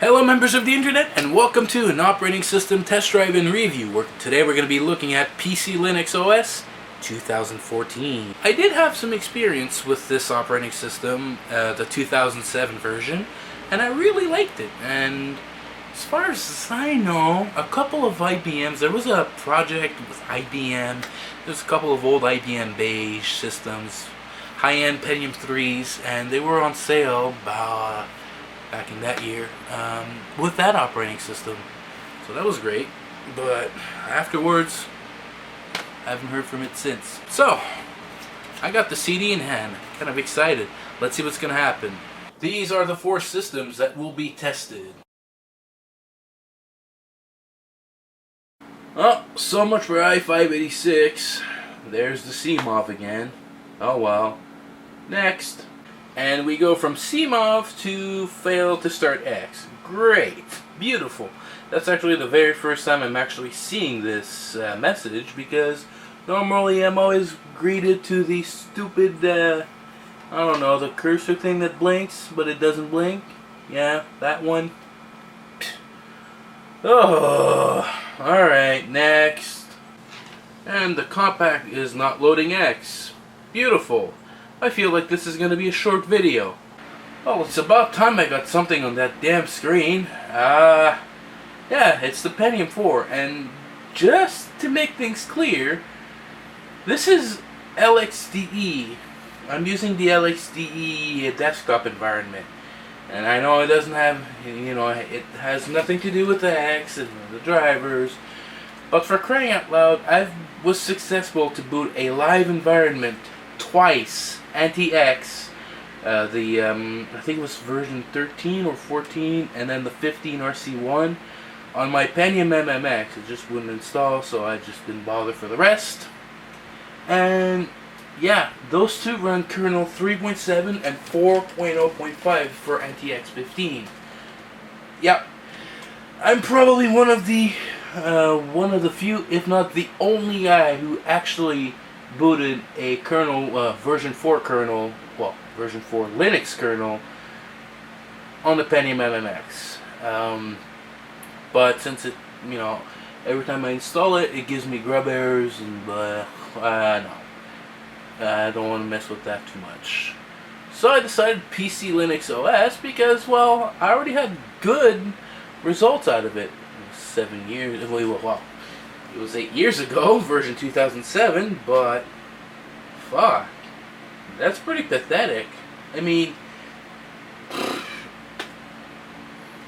Hello members of the internet, and welcome to an operating system test drive and review. Today we're going to be looking at PCLinuxOS 2014. I did have some experience with this operating system, the 2007 version, and I really liked it. And as far as I know, a couple of IBMs, there was a project with IBM, there's a couple of old IBM beige systems, high-end Pentium 3s, and they were on sale back in that year with that operating system. So that was great, but afterwards I haven't heard from it since. So I got the CD in hand, kind of excited. Let's see what's gonna happen. These are the 4 systems that will be tested. Oh, so much for i586. There's the CMOV again. Oh well. Next. And we go from CMOV to fail to start X. Great. Beautiful. That's actually the very first time I'm actually seeing this message, because normally I'm always greeted to the stupid, I don't know, the cursor thing that blinks, but it doesn't blink. Yeah, that one. Oh, alright, next. And the compact is not loading X. Beautiful. I feel like this is going to be a short video. Well, it's about time I got something on that damn screen. Yeah, it's the Pentium 4, and just to make things clear, this is LXDE. I'm using the LXDE desktop environment, and I know it doesn't have, you know, it has nothing to do with the X and the drivers, but for crying out loud, I was successful to boot a live environment twice. AntiX, I think it was version 13 or 14, and then the 15 RC1 on my Pentium MMX. It just wouldn't install, so I just didn't bother for the rest. And yeah, those two run kernel 3.7 and 4.0.5 for AntiX 15. Yep, I'm probably one of the few, if not the only guy who actually booted a kernel, version 4 kernel, well, version 4 Linux kernel on the Pentium MMX. But since it, you know, every time I install it, it gives me GRUB errors, and no, I don't want to mess with that too much. So I decided PCLinuxOS because, well, I already had good results out of it. 7 years, well, it was 8 years ago, version 2007, but fuck, that's pretty pathetic. I mean,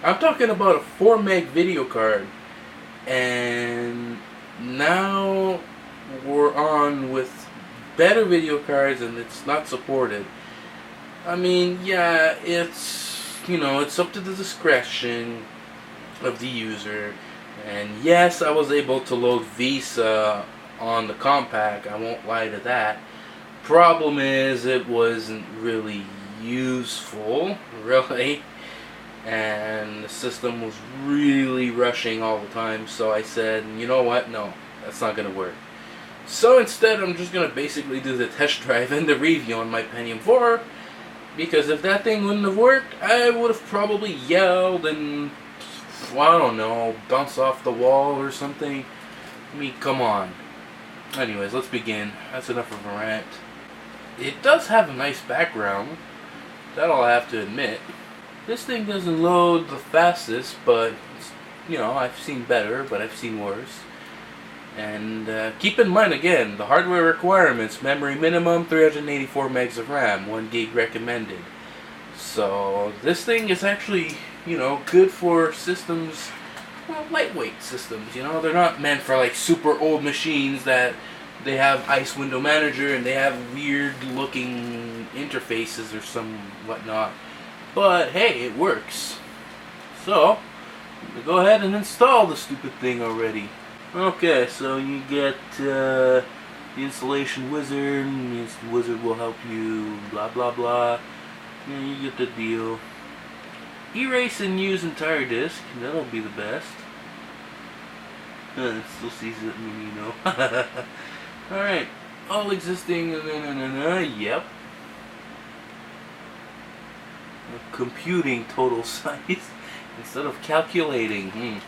I'm talking about a 4 meg video card, and now we're on with better video cards and it's not supported. I mean, yeah, it's, you know, it's up to the discretion of the user. And yes, I was able to load Visa on the compact, I won't lie to that. Problem is, it wasn't really useful, really. And the system was really rushing all the time, so I said, you know what, no, that's not going to work. So instead, I'm just going to basically do the test drive and the review on my Pentium 4, because if that thing wouldn't have worked, I would have probably yelled and, well, I don't know, bounce off the wall or something. I mean, come on. Anyways, let's begin. That's enough of a rant. It does have a nice background, that I'll have to admit. This thing doesn't load the fastest, but, you know, I've seen better, but I've seen worse. And keep in mind, again, the hardware requirements: memory minimum 384 megs of RAM, 1 gig recommended. So this thing is actually, you know, good for systems, well, lightweight systems, you know. They're not meant for like super old machines that they have ICE window manager and they have weird looking interfaces or some whatnot. But hey, it works. So go ahead and install the stupid thing already. Okay, so you get the installation wizard, and the wizard will help you, blah blah blah. Yeah, you get the deal. Erase and use entire disk, that'll be the best. It still sees it, you know. Alright, all existing, yep. Computing total size. instead of calculating.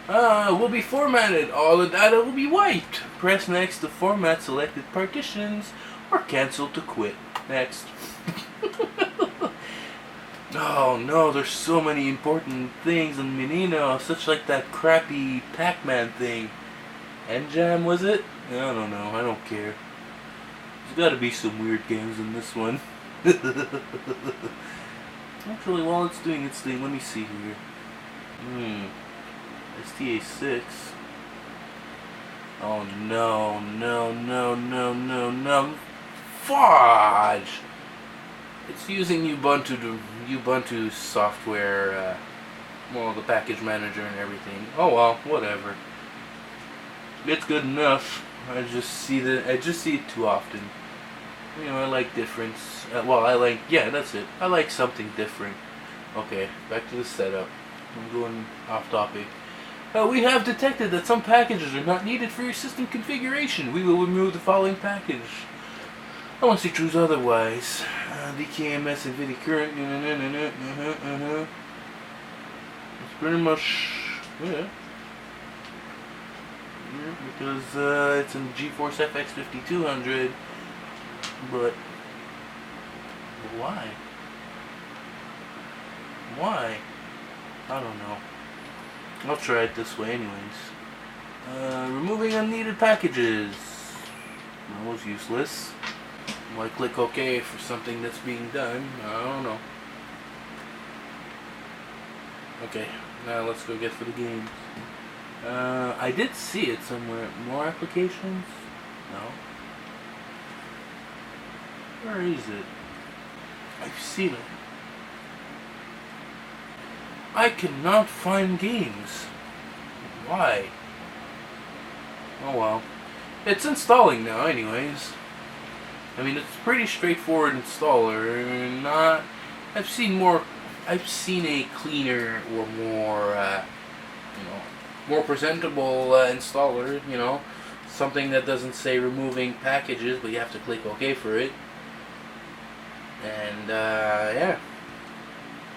Will be formatted. All the data will be wiped. Press next to format selected partitions or cancel to quit. Next. Oh no, there's so many important things in Menino, such like that crappy Pac-Man thing. N-Jam, was it? I don't know, I don't care. There's gotta be some weird games in this one. Actually, while it's doing its thing, let me see here. STA6. Oh no, no, no, no, no, no. Fudge! It's using Ubuntu software, well, the package manager and everything. Oh well, whatever. It's good enough. I just see it too often. You know, I like difference. Yeah, that's it. I like something different. Okay, back to the setup. I'm going off topic. We have detected that some packages are not needed for your system configuration. We will remove the following package, unless you choose otherwise. DKMS and NVIDIA current. It's pretty much, yeah. Because it's in GeForce FX 5200. But why? Why? I don't know. I'll try it this way anyways. Removing unneeded packages. That was useless. Why click OK for something that's being done? I don't know. Okay, now let's go get for the games. I did see it somewhere. More applications? No. Where is it? I've seen it. I cannot find games. Why? Oh well. It's installing now anyways. I mean, it's pretty straightforward installer. I've seen a cleaner or more, more presentable installer, something that doesn't say removing packages, but you have to click OK for it. And, yeah.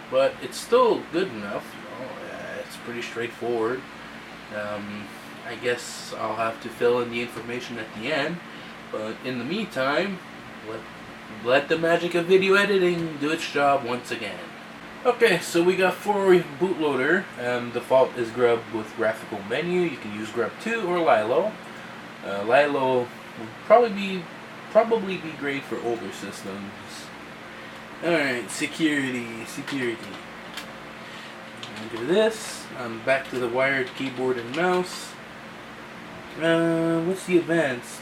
But it's still good enough, it's pretty straightforward. I guess I'll have to fill in the information at the end, but in the meantime, let the magic of video editing do its job once again. Okay, so we got for bootloader. Default is GRUB with graphical menu. You can use GRUB 2 or Lilo. Lilo would probably be great for older systems. Alright, security. Look at this. I'm back to the wired keyboard and mouse. What's the advanced?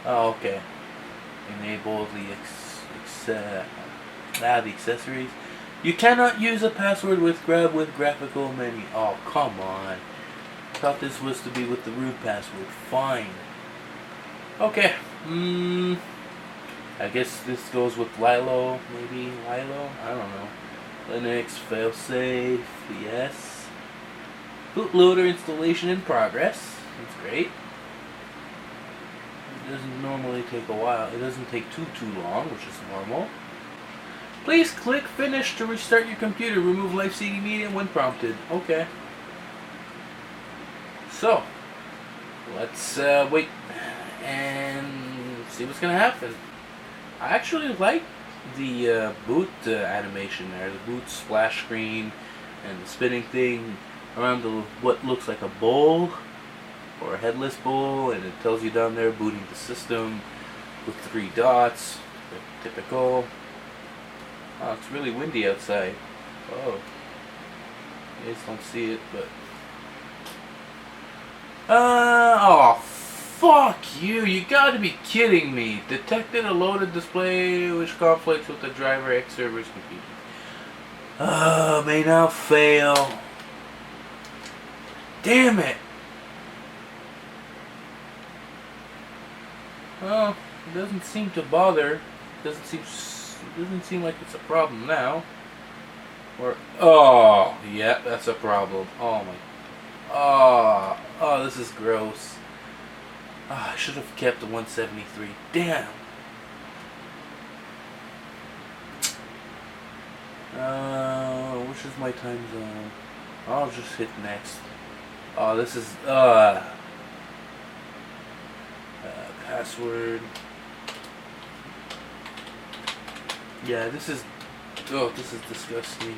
Oh, okay. Enable the accessories. You cannot use a password with GRUB with graphical menu. Oh, come on. I thought this was to be with the root password. Fine. Okay. I guess this goes with Lilo, maybe Lilo? I don't know. Linux, failsafe, yes. Bootloader installation in progress. That's great. It doesn't normally take a while. It doesn't take too long, which is normal. Please click finish to restart your computer. Remove liveCD media when prompted. Okay. So, let's wait and see what's gonna happen. I actually like the boot animation there, the boot splash screen and the spinning thing around what looks like a bowl or a headless bowl, and it tells you down there booting the system with 3 dots, typical. Oh, it's really windy outside. Oh, you guys don't see it, but oh, fuck you! You gotta be kidding me! Detected a loaded display which conflicts with the driver X server's computer. May now fail. Damn it! Well, it doesn't seem to bother. It doesn't seem like it's a problem now. Or oh, yeah, that's a problem. Oh my. Oh, this is gross. I should have kept the 173. Damn. Which is my time zone? I'll just hit next. Oh, this is, password. Yeah, this is disgusting.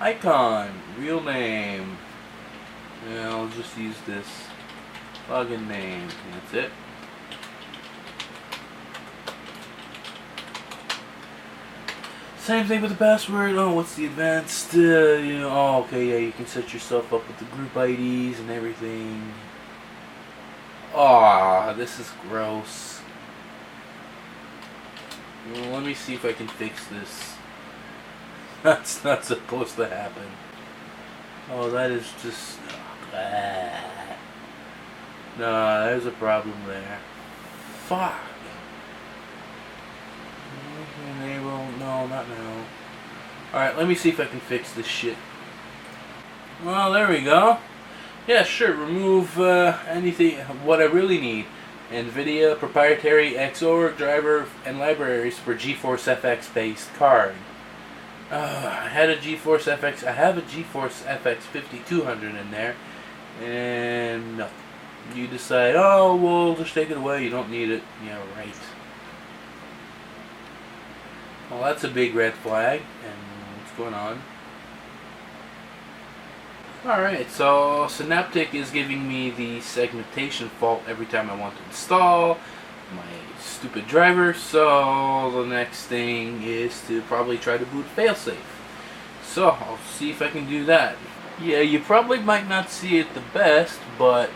Icon, real name. Yeah, I'll just use this. Login name, that's it. Same thing with the password. Oh, what's the advanced? Oh, okay, yeah, you can set yourself up with the group IDs and everything. Ah, this is gross. Well, let me see if I can fix this. That's not supposed to happen. Oh, that is just... No, there's a problem there. Fuck. Enable... No, not now. Alright, let me see if I can fix this shit. Well, there we go. Yeah, sure, remove anything, what I really need. NVIDIA proprietary XOR driver and libraries for GeForce FX based card. I had a GeForce FX, I have a GeForce FX 5200 in there, and no. You decide, oh, well, just take it away, you don't need it. Yeah, right. Well, that's a big red flag, and what's going on? Alright, so Synaptic is giving me the segmentation fault every time I want to install my stupid driver, so the next thing is to probably try to boot failsafe. So, I'll see if I can do that. Yeah, you probably might not see it the best, but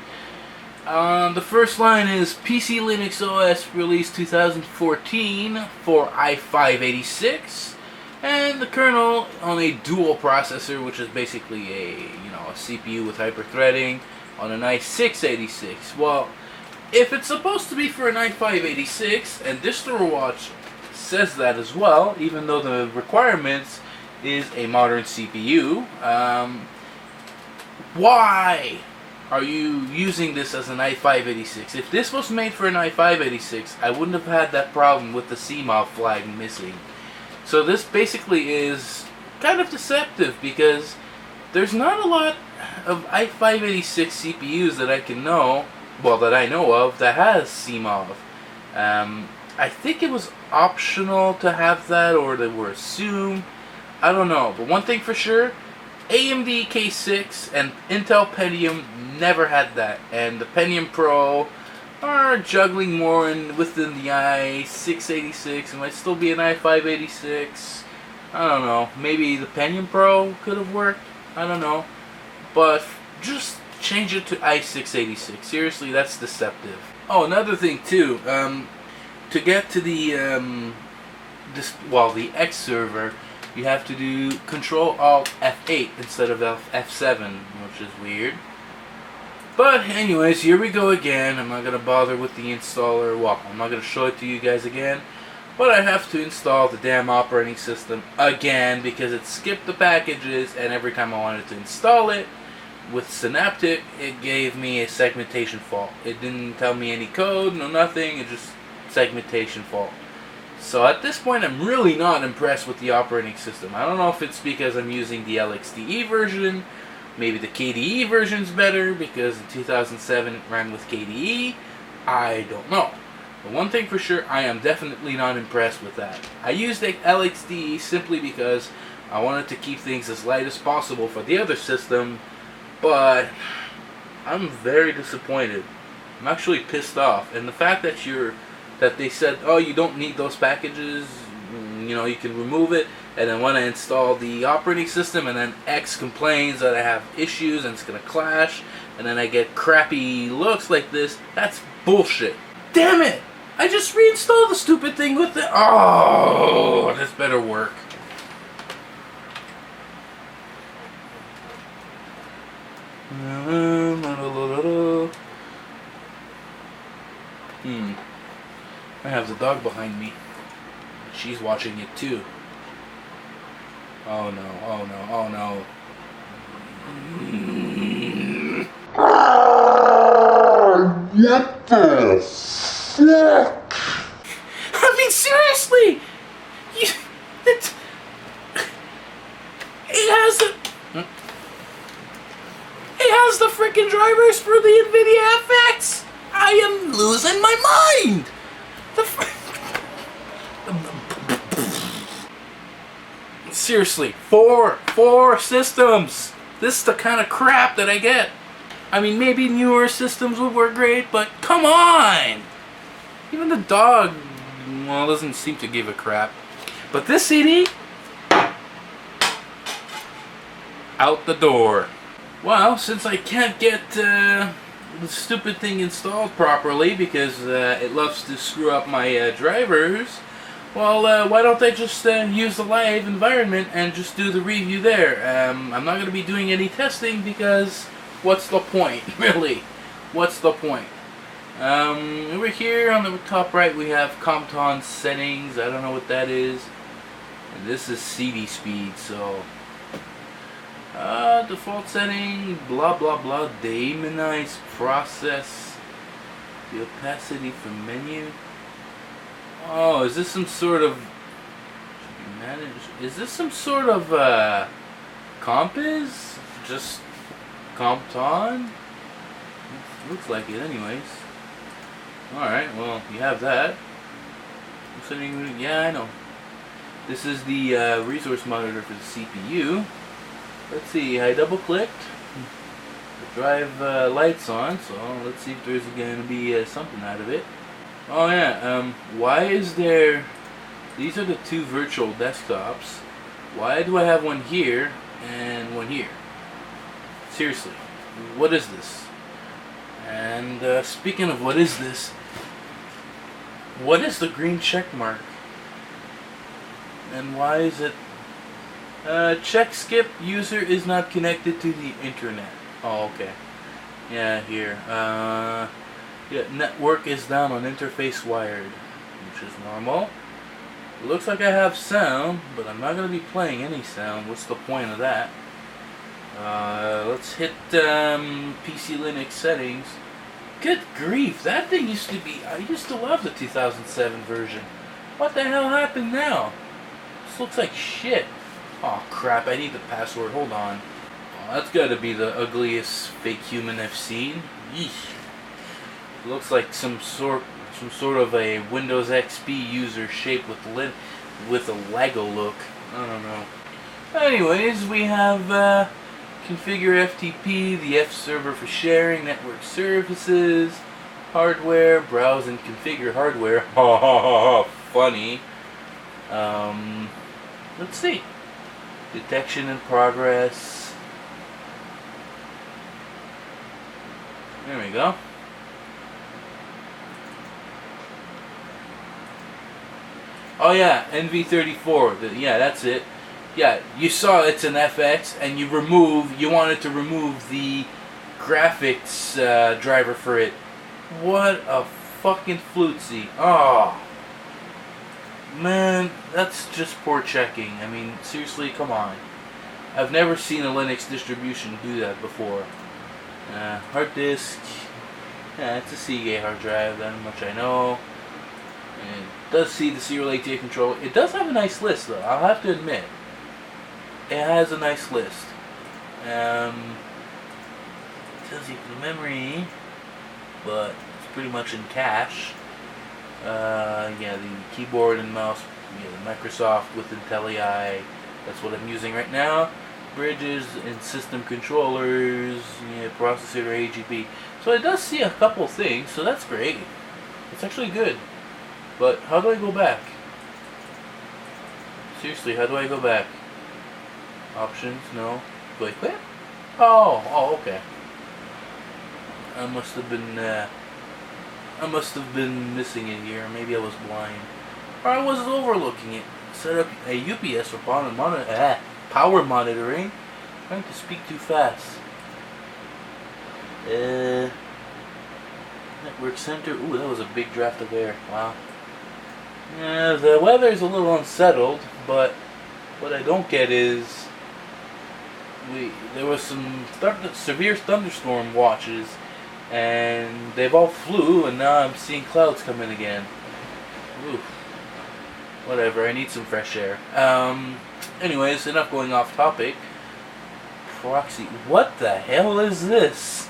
the first line is PCLinuxOS release 2014 for i5-86, and the kernel on a dual processor, which is basically a CPU with hyperthreading on an i6-86. Well, if it's supposed to be for an i5-86, and DistroWatch says that as well, even though the requirements is a modern CPU, why are you using this as an i5-86? If this was made for an i5-86, I wouldn't have had that problem with the CMOV flag missing. So this basically is kind of deceptive, because there's not a lot of i5-86 CPUs that I know of that has CMOV. I think it was optional to have that, or they were assumed. I don't know, but one thing for sure, AMD K6 and Intel Pentium never had that, and the Pentium Pro are juggling more within the i6-86. It might still be an i5-86. I don't know. Maybe the Pentium Pro could have worked. I don't know. But just change it to i6-86. Seriously, that's deceptive. Oh, another thing too. To get to the the X server, you have to do Control-Alt-F8 instead of F7, which is weird. But anyways, here we go again. I'm not going to bother with the installer. Well, I'm not going to show it to you guys again. But I have to install the damn operating system again, because it skipped the packages, and every time I wanted to install it with Synaptic, it gave me a segmentation fault. It didn't tell me any code, no nothing, it just segmentation fault. So at this point, I'm really not impressed with the operating system. I don't know if it's because I'm using the LXDE version. Maybe the KDE version's better, because in 2007 it ran with KDE. I don't know. But one thing for sure, I am definitely not impressed with that. I used the LXDE simply because I wanted to keep things as light as possible for the other system, but I'm very disappointed. I'm actually pissed off. And the fact that they said, oh, you don't need those packages, you can remove it, and then when I install the operating system, and then X complains that I have issues and it's going to clash, and then I get crappy looks like this, that's bullshit. Damn it! I just reinstalled the stupid thing with the... Oh, this better work. I have the dog behind me. She's watching it too. Oh no, oh no, oh no. What the fuck? fucking drivers for the NVIDIA FX? I am losing my mind! Seriously, four systems! This is the kind of crap that I get. I mean, maybe newer systems would work great, but come on! Even the dog, well, doesn't seem to give a crap. But this CD, out the door. Well, since I can't get the stupid thing installed properly because it loves to screw up my drivers, well, why don't I just use the live environment and just do the review there? I'm not going to be doing any testing because what's the point, really? What's the point? Over here on the top right we have Compton settings. I don't know what that is. And this is CD speed, so default setting, blah blah blah, demonize process, the opacity for menu. Oh, is this some sort of is this some sort of compiz? Just Compton? Looks like it anyways. Alright, well, you have that. Yeah, I know. This is the resource monitor for the CPU. Let's see, I double clicked. The drive light's on, so let's see if there's going to be something out of it. Oh yeah, why is there... These are the two virtual desktops. Why do I have one here and one here? Seriously, what is this? And speaking of what is this, what is the green check mark? And why is it check skip user is not connected to the internet? Oh, okay. Yeah, here. Yeah, network is down on interface wired, which is normal. It looks like I have sound, but I'm not going to be playing any sound. What's the point of that? Let's hit PC Linux settings. Good grief, that thing used to be... I used to love the 2007 version. What the hell happened now? This looks like shit. Oh crap, I need the password. Hold on. Oh, that's gotta be the ugliest fake human I've seen. Yeesh. It looks like some sort of a Windows XP user shaped with a Lego look. I don't know. Anyways, we have configure FTP, the F server for sharing, network services, hardware, browse and configure hardware. Ha ha ha ha, funny. Let's see. Detection in progress. There we go. Oh yeah, NV34. Yeah, that's it. Yeah, you saw it's an FX, and you wanted to remove the graphics driver for it. What a fucking flutesy. Oh. Man, that's just poor checking. I mean, seriously, come on. I've never seen a Linux distribution do that before. Hard disk. Yeah, it's a Seagate hard drive, that much I know. And it does see the serial ATA control. It does have a nice list, though, I'll have to admit. It has a nice list. It tells you the memory, but it's pretty much in cache. Yeah, the keyboard and mouse, yeah, the Microsoft with IntelliI, that's what I'm using right now. Bridges and system controllers, yeah, processor AGP. So it does see a couple things, so that's great. It's actually good. But how do I go back? Seriously, how do I go back? Options, no. Do I quit? Oh, okay. I must have been missing it here. Maybe I was blind. Or I was overlooking it. Set up a UPS for power monitoring. Trying to speak too fast. Network center. Ooh, that was a big draft of air. Wow. Yeah, the weather is a little unsettled, but what I don't get is there was some severe thunderstorm watches, and they've all flew, and now I'm seeing clouds come in again. Oof. Whatever, I need some fresh air. Anyways, enough going off topic. Proxy. What the hell is this?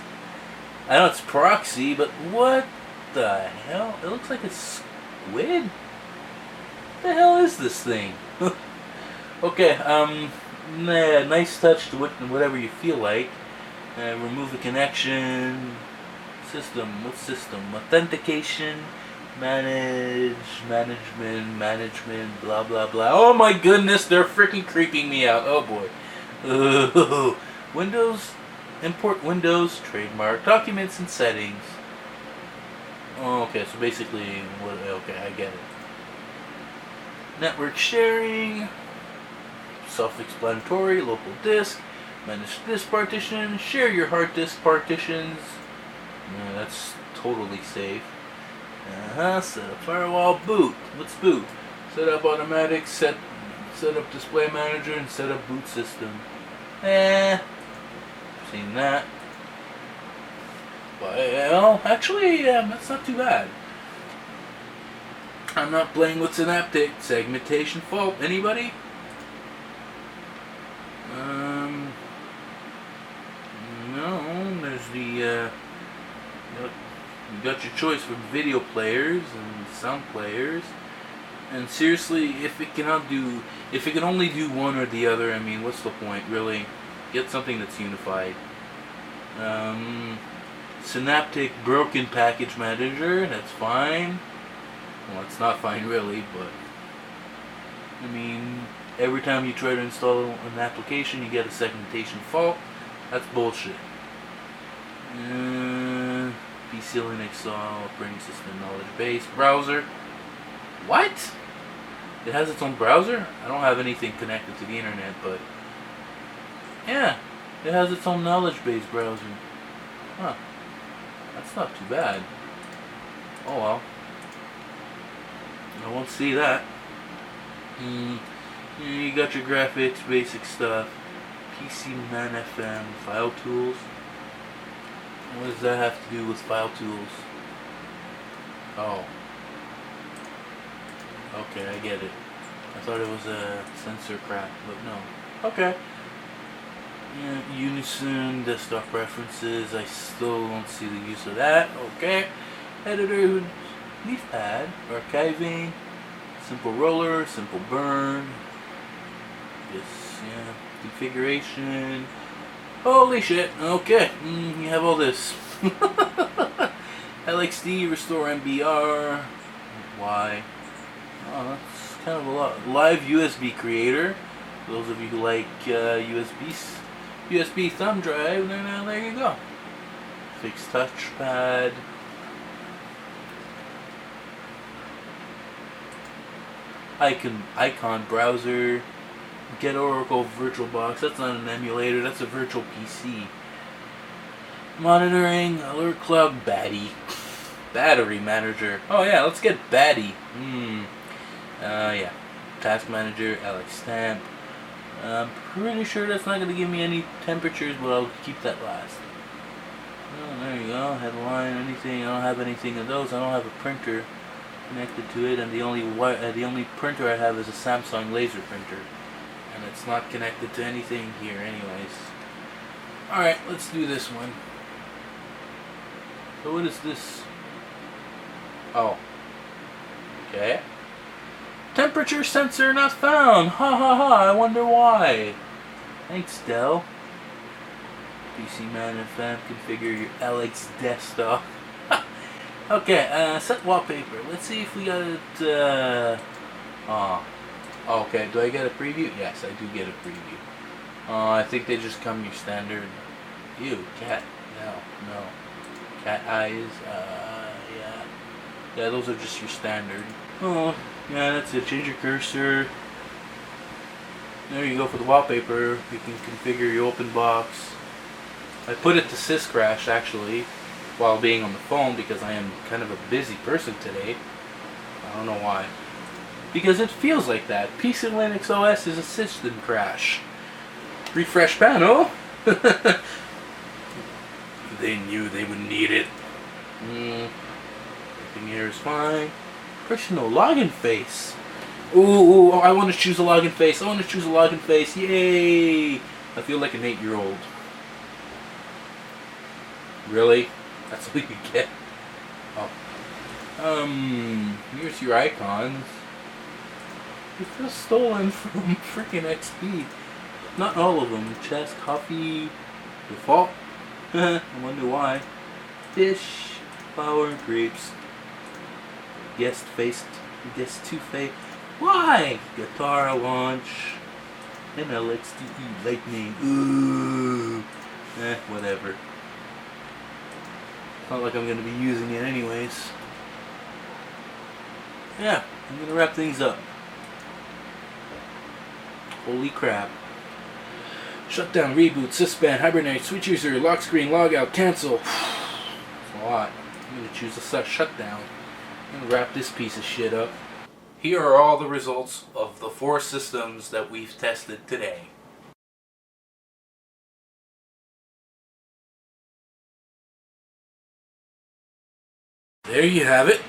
I know it's proxy, but what the hell? It looks like a squid? What the hell is this thing? Okay, nah, nice touch to whatever you feel like. Remove the connection. System, what system? Authentication, management, blah blah blah. Oh my goodness, they're freaking creeping me out. Oh boy. Windows, import Windows, trademark, documents and settings. Oh, okay, so basically, okay, I get it. Network sharing, self-explanatory, local disk, manage disk partition, share your hard disk partitions. Yeah, that's totally safe. Set up firewall, boot. What's boot? Set up automatic, set up display manager, and set up boot system. Seen that. Well, actually, that's not too bad. I'm not playing with Synaptic. Segmentation fault. Anybody? No, there's the, you got your choice from video players and sound players. And seriously, if it can only do one or the other, I mean, what's the point, really? Get something that's unified. Synaptic broken package manager, that's fine. Well, it's not fine really, but I mean, every time you try to install an application, you get a segmentation fault. That's bullshit. PCLinuxOS operating system knowledge base browser. What? It has its own browser? I don't have anything connected to the internet, but yeah, it has its own knowledge base browser. Huh. That's not too bad. Oh well. I won't see that. You got your graphics, basic stuff. PCManFM, file tools. What does that have to do with file tools? Oh. Okay, I get it. I thought it was a sensor crap, but no. Okay. Yeah, Unison, desktop preferences. I still don't see the use of that. Okay. Editor, leaf pad, archiving, simple roller, simple burn. Yes, yeah. Configuration. Holy shit. Okay. You have all this. LXDE, restore MBR. Why? Oh, that's kind of a lot. Live USB creator. For those of you who like USB thumb drive, then there you go. Fix touchpad. Icon browser. Get Oracle VirtualBox. That's not an emulator. That's a virtual PC. Monitoring. Alert Cloud Batty. Battery manager. Oh yeah, let's get Batty. Yeah. Task manager. LXTemp. I'm pretty sure that's not going to give me any temperatures, but I'll keep that last. Oh, there you go. Headline, anything. I don't have anything of those. I don't have a printer connected to it, and the only printer I have is a Samsung laser printer, and it's not connected to anything here anyways. Alright, let's do this one. So what is this? Oh. Okay. Temperature sensor not found. Ha ha ha. I wonder why. Thanks, Dell. PCManFM. Configure your LX desktop. Okay. Set wallpaper. Let's see if we got it. Okay. Do I get a preview? Yes, I do get a preview. I think they just come your standard. Ew, cat. No. Cat eyes. Yeah. Yeah, those are just your standard. Oh. Yeah, that's it. Change your cursor. There you go for the wallpaper. You can configure your open box. I put it to syscrash actually while being on the phone because I am kind of a busy person today. I don't know why. Because it feels like that. PCLinuxOS is a system crash. Refresh panel. They knew they would need it. Everything here is fine. Personal login face. Ooh, I want to choose a login face. Yay! I feel like an 8-year-old. Really? That's all you get. Oh. Here's your icons. It feels stolen from freaking XP. Not all of them. Chest, coffee, default. I wonder why. Fish, flower, grapes. Guest two-face. Why? Guitar launch. And LXDE lightning. Ooh. Whatever. It's not like I'm going to be using it anyways. Yeah, I'm going to wrap things up. Holy crap. Shutdown, reboot, suspend, hibernate, switch user, lock screen, log out, cancel. That's a lot. I'm going to choose a shutdown. I'm going to wrap this piece of shit up. Here are all the results of the 4 systems that we've tested today. There you have it.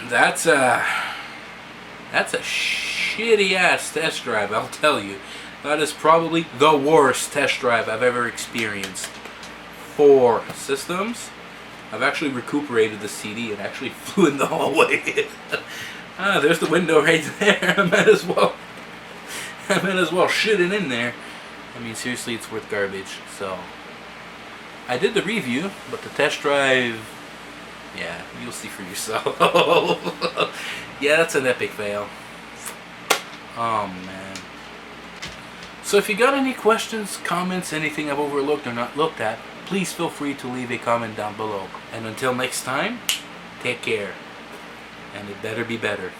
That's a shitty ass test drive, I'll tell you. That is probably the worst test drive I've ever experienced. 4 systems. I've actually recuperated the CD and actually flew in the hallway. There's the window right there. I might as well shit it in there. I mean, seriously, it's worth garbage. So, I did the review, but the test drive, yeah, you'll see for yourself. Yeah, that's an epic fail. Oh, man. So if you got any questions, comments, anything I've overlooked or not looked at, please feel free to leave a comment down below. And until next time, take care. And it better be better.